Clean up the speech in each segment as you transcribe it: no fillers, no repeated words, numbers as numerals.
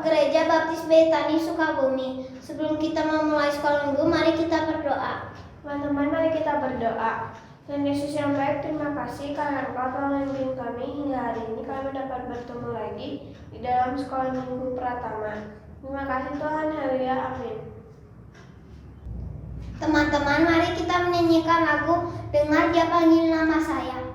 Gereja Baptis Betani Sukabumi. Sebelum kita memulai sekolah minggu, mari kita berdoa. Teman-teman, mari kita berdoa. Tuhan Yesus yang baik, terima kasih karena Engkau telah membimbing kami hingga hari ini kami dapat bertemu lagi di dalam sekolah minggu Pratama. Terima kasih Tuhan, haleluya, amin. Teman-teman, mari kita menyanyikan lagu Dengar Dia Panggil Nama Saya.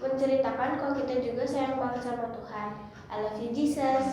Menceritakan kalau kita juga sayang banget sama Tuhan. I love you Jesus.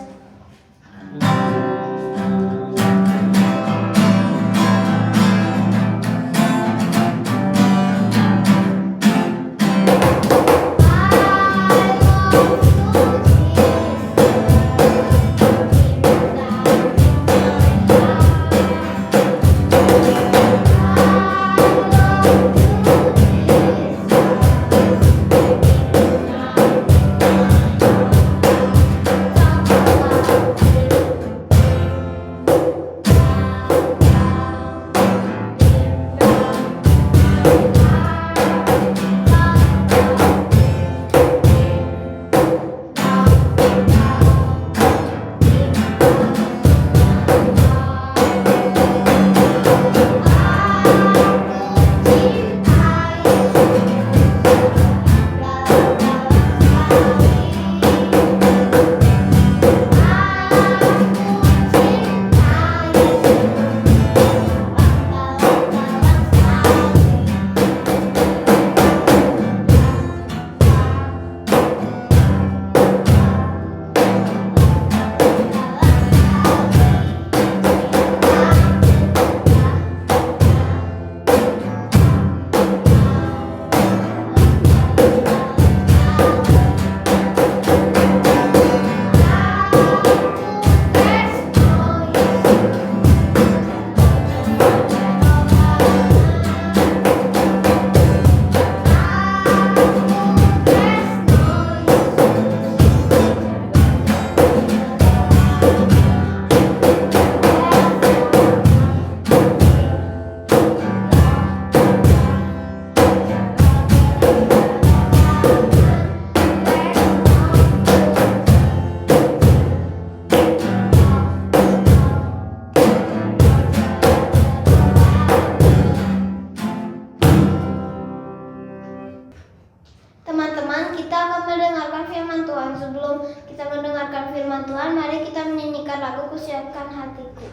Tuhan. Sebelum kita mendengarkan firman Tuhan, mari kita menyanyikan lagu Kusiapkan Hatiku.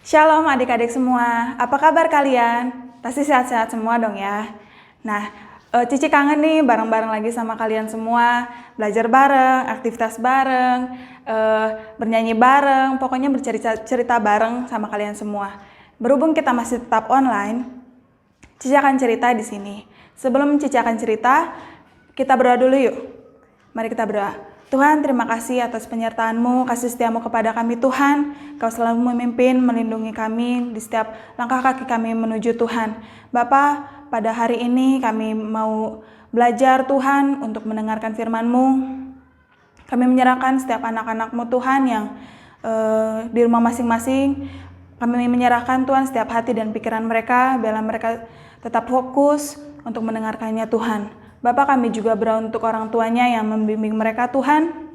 Shalom adik-adik semua, apa kabar kalian? Pasti sehat-sehat semua dong ya. Nah, Cici kangen nih bareng-bareng lagi sama kalian semua, belajar bareng, aktivitas bareng, bernyanyi bareng, pokoknya bercerita bareng sama kalian semua. Berhubung kita masih tetap online, Cici akan cerita di sini. Sebelum Cici akan cerita, kita berdoa dulu yuk. Mari kita berdoa. Tuhan, terima kasih atas penyertaan-Mu, kasih setia-Mu kepada kami Tuhan. Kau selalu memimpin, melindungi kami di setiap langkah kaki kami menuju Tuhan. Bapa, pada hari ini kami mau belajar Tuhan untuk mendengarkan firman-Mu. Kami menyerahkan setiap anak-anak-Mu Tuhan yang di rumah masing-masing. Kami menyerahkan Tuhan setiap hati dan pikiran mereka, biarlah mereka tetap fokus untuk mendengarkannya Tuhan. Bapak, kami juga berdoa untuk orang tuanya yang membimbing mereka Tuhan,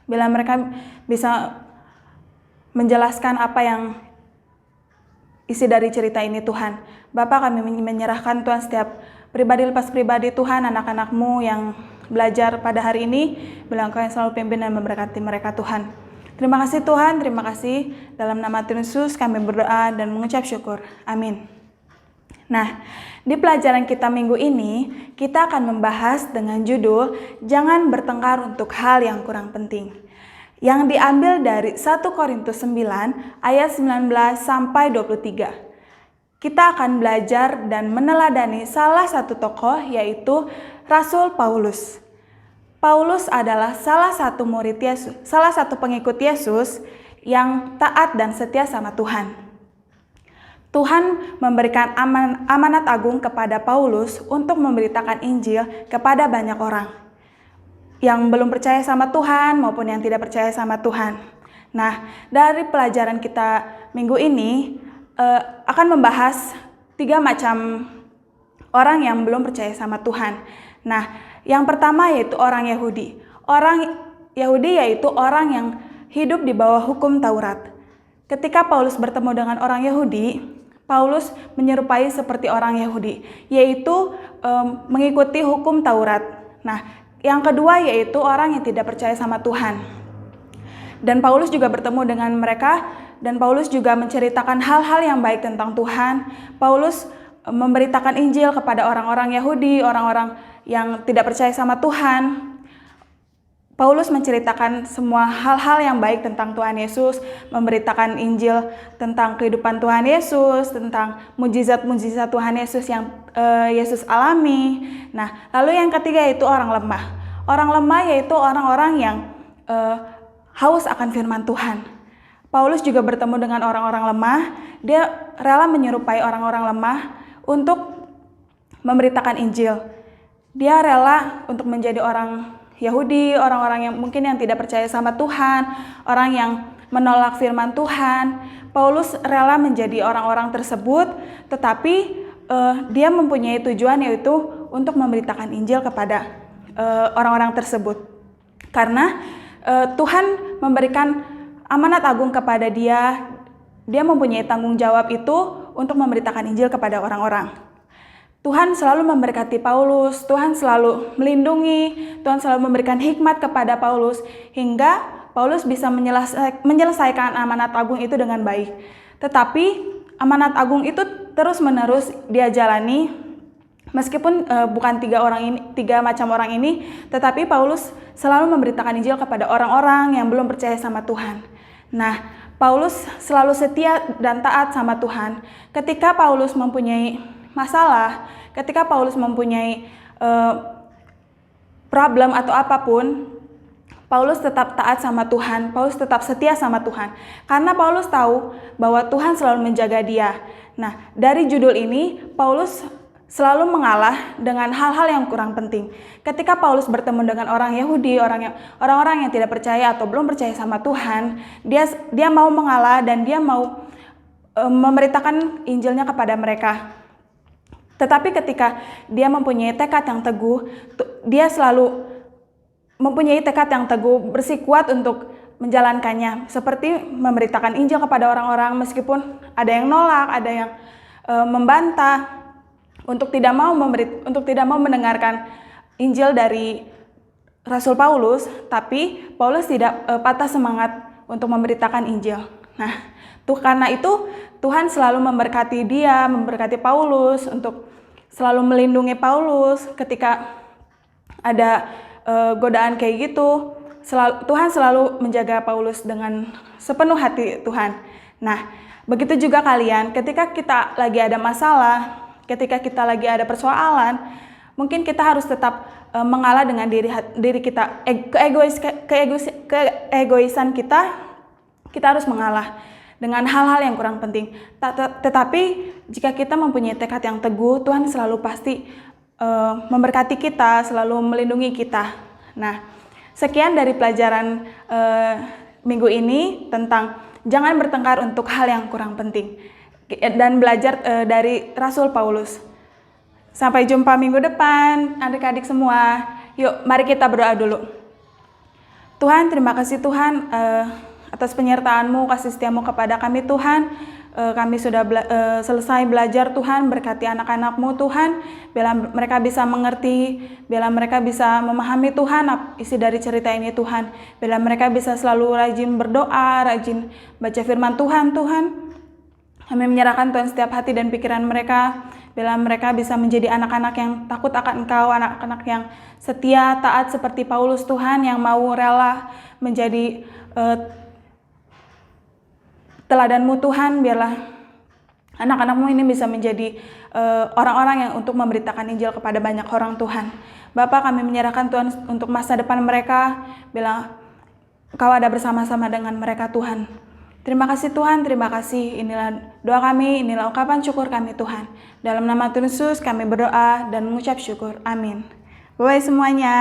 bila mereka bisa menjelaskan apa yang isi dari cerita ini Tuhan. Bapak, kami menyerahkan Tuhan setiap pribadi lepas pribadi Tuhan, anak-anak-Mu yang belajar pada hari ini, bila Engkau yang selalu pimpin dan memberkati mereka Tuhan. Terima kasih Tuhan, terima kasih. Dalam nama Tuhan Yesus kami berdoa dan mengucap syukur. Amin. Nah, di pelajaran kita minggu ini, kita akan membahas dengan judul Jangan Bertengkar untuk Hal yang Kurang Penting, yang diambil dari 1 Korintus 9 ayat 19 sampai 23. Kita akan belajar dan meneladani salah satu tokoh, yaitu Rasul Paulus. Paulus adalah salah satu murid Yesus, salah satu pengikut Yesus yang taat dan setia sama Tuhan. Tuhan memberikan amanat agung kepada Paulus untuk memberitakan Injil kepada banyak orang yang belum percaya sama Tuhan maupun yang tidak percaya sama Tuhan. Nah, dari pelajaran kita minggu ini akan membahas 3 macam orang yang belum percaya sama Tuhan. Nah, yang pertama yaitu orang Yahudi. Orang Yahudi yaitu orang yang hidup di bawah hukum Taurat. Ketika Paulus bertemu dengan orang Yahudi, Paulus menyerupai seperti orang Yahudi, yaitu mengikuti hukum Taurat. Nah, yang kedua yaitu orang yang tidak percaya sama Tuhan. Dan Paulus juga bertemu dengan mereka, dan Paulus juga menceritakan hal-hal yang baik tentang Tuhan. Paulus memberitakan Injil kepada orang-orang Yahudi, orang-orang yang tidak percaya sama Tuhan. Paulus menceritakan semua hal-hal yang baik tentang Tuhan Yesus, memberitakan Injil tentang kehidupan Tuhan Yesus, tentang mujizat-mujizat Tuhan Yesus yang Yesus alami. Nah, lalu yang ketiga yaitu orang lemah. Orang lemah yaitu orang-orang yang haus akan firman Tuhan. Paulus juga bertemu dengan orang-orang lemah. Dia rela menyerupai orang-orang lemah untuk memberitakan Injil. Dia rela untuk menjadi orang Yahudi, orang-orang yang mungkin yang tidak percaya sama Tuhan, orang yang menolak firman Tuhan. Paulus rela menjadi orang-orang tersebut, tetapi dia mempunyai tujuan yaitu untuk memberitakan Injil kepada orang-orang tersebut. Karena Tuhan memberikan amanat agung kepada dia mempunyai tanggung jawab itu untuk memberitakan Injil kepada orang-orang. Tuhan selalu memberkati Paulus, Tuhan selalu melindungi, Tuhan selalu memberikan hikmat kepada Paulus, hingga Paulus bisa menyelesaikan amanat agung itu dengan baik. Tetapi amanat agung itu terus-menerus dia jalani, meskipun bukan 3 macam orang ini, tetapi Paulus selalu memberitakan Injil kepada orang-orang yang belum percaya sama Tuhan. Nah, Paulus selalu setia dan taat sama Tuhan. Ketika Paulus mempunyai masalah, ketika Paulus mempunyai problem atau apapun, Paulus tetap taat sama Tuhan, Paulus tetap setia sama Tuhan. Karena Paulus tahu bahwa Tuhan selalu menjaga dia. Nah, dari judul ini, Paulus selalu mengalah dengan hal-hal yang kurang penting. Ketika Paulus bertemu dengan orang Yahudi, orang-orang yang tidak percaya atau belum percaya sama Tuhan, dia mau mengalah dan dia mau memberitakan Injilnya kepada mereka. Tetapi ketika dia mempunyai tekad yang teguh, dia selalu mempunyai tekad yang teguh, bersikuat untuk menjalankannya. Seperti memberitakan Injil kepada orang-orang meskipun ada yang nolak, ada yang membantah, untuk tidak mau mendengarkan Injil dari Rasul Paulus, tapi Paulus tidak patah semangat untuk memberitakan Injil. Nah, karena itu Tuhan selalu memberkati dia, memberkati Paulus, untuk selalu melindungi Paulus ketika ada godaan kayak gitu. Tuhan selalu menjaga Paulus dengan sepenuh hati Tuhan. Nah, begitu juga kalian, ketika kita lagi ada masalah, ketika kita lagi ada persoalan, mungkin kita harus tetap mengalah dengan diri kita, keegoisan kita harus mengalah dengan hal-hal yang kurang penting. Tetapi jika kita mempunyai tekad yang teguh, Tuhan selalu pasti memberkati kita, selalu melindungi kita. Nah, sekian dari pelajaran minggu ini tentang jangan bertengkar untuk hal yang kurang penting, dan belajar dari Rasul Paulus. Sampai jumpa minggu depan, adik-adik semua. Yuk, mari kita berdoa dulu. Tuhan, terima kasih Tuhan atas penyertaan-Mu, kasih setia-Mu kepada kami Tuhan. Kami sudah selesai belajar Tuhan, berkati anak-anak-Mu Tuhan, bila mereka bisa mengerti, bila mereka bisa memahami Tuhan isi dari cerita ini Tuhan, bila mereka bisa selalu rajin berdoa, rajin baca firman Tuhan. Kami menyerahkan Tuhan setiap hati dan pikiran mereka, Bila mereka bisa menjadi anak-anak yang takut akan Engkau, anak-anak yang setia, taat seperti Paulus Tuhan, yang mau rela menjadi teladan-Mu Tuhan. Biarlah anak-anak-Mu ini bisa menjadi orang-orang yang untuk memberitakan Injil kepada banyak orang Tuhan. Bapa, kami menyerahkan Tuhan untuk masa depan mereka. Bila Engkau ada bersama-sama dengan mereka Tuhan. Terima kasih Tuhan, terima kasih. Inilah doa kami, inilah ungkapan syukur kami Tuhan. Dalam nama Tuhan Yesus kami berdoa dan mengucap syukur. Amin. Bye-bye semuanya.